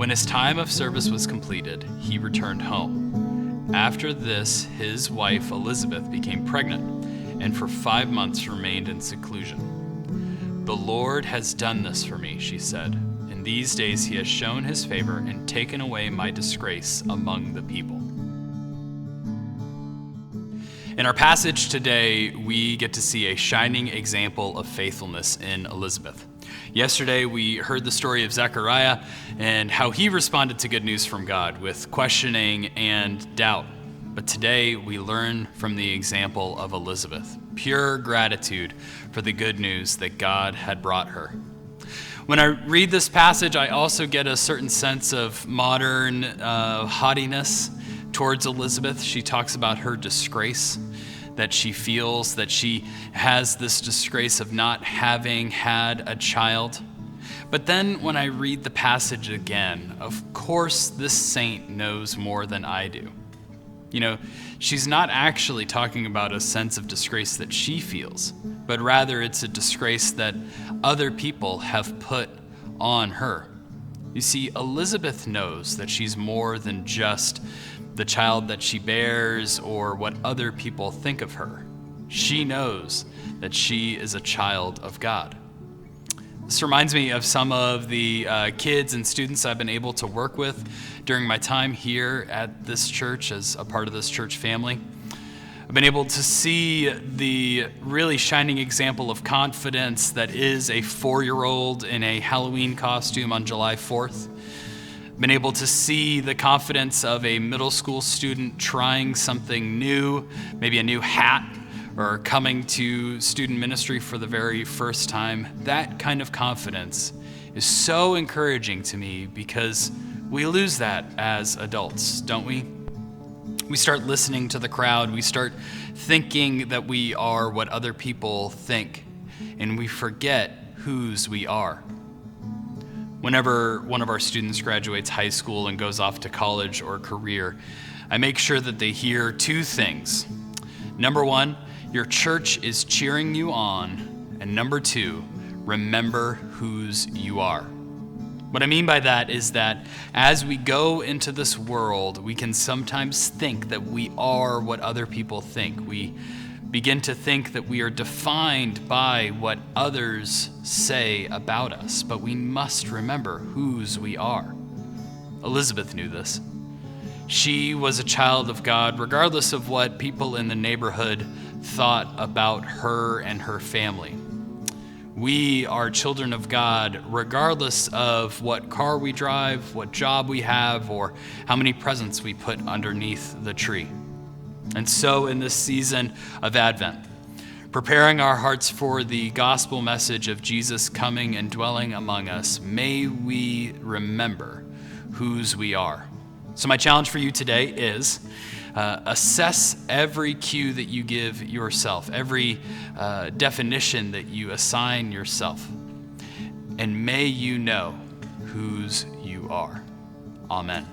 When his time of service was completed, he returned home. After this, his wife Elizabeth became pregnant, and for 5 months remained in seclusion. "The Lord has done this for me," she said. "In these days he has shown his favor and taken away my disgrace among the people." In our passage today, we get to see a shining example of faithfulness in Elizabeth. Yesterday, we heard the story of Zechariah and how he responded to good news from God with questioning and doubt. But today, we learn from the example of Elizabeth, pure gratitude for the good news that God had brought her. When I read this passage, I also get a certain sense of modern haughtiness towards Elizabeth. She talks about her disgrace, that she feels that she has this disgrace of not having had a child. But then when I read the passage again, of course this saint knows more than I do. You know, she's not actually talking about a sense of disgrace that she feels, but rather it's a disgrace that other people have put on her. You see, Elizabeth knows that she's more than just the child that she bears or what other people think of her. She knows that she is a child of God. This reminds me of some of the kids and students I've been able to work with during my time here at this church as a part of this church family. I've been able to see the really shining example of confidence that is a 4-year-old in a Halloween costume on July 4th. Been able to see the confidence of a middle school student trying something new, maybe a new hat, or coming to student ministry for the very first time. That kind of confidence is so encouraging to me because we lose that as adults, don't we? We start listening to the crowd. We start thinking that we are what other people think, and we forget whose we are. Whenever one of our students graduates high school and goes off to college or career, I make sure that they hear 2 things. Number 1, your church is cheering you on. And number 2, remember whose you are. What I mean by that is that as we go into this world, we can sometimes think that we are what other people think. We begin to think that we are defined by what others say about us, but we must remember whose we are. Elizabeth knew this. She was a child of God, regardless of what people in the neighborhood thought about her and her family. We are children of God, regardless of what car we drive, what job we have, or how many presents we put underneath the tree. And so in this season of Advent, preparing our hearts for the gospel message of Jesus coming and dwelling among us, may we remember whose we are. So my challenge for you today is assess every cue that you give yourself, every definition that you assign yourself, and may you know whose you are. Amen.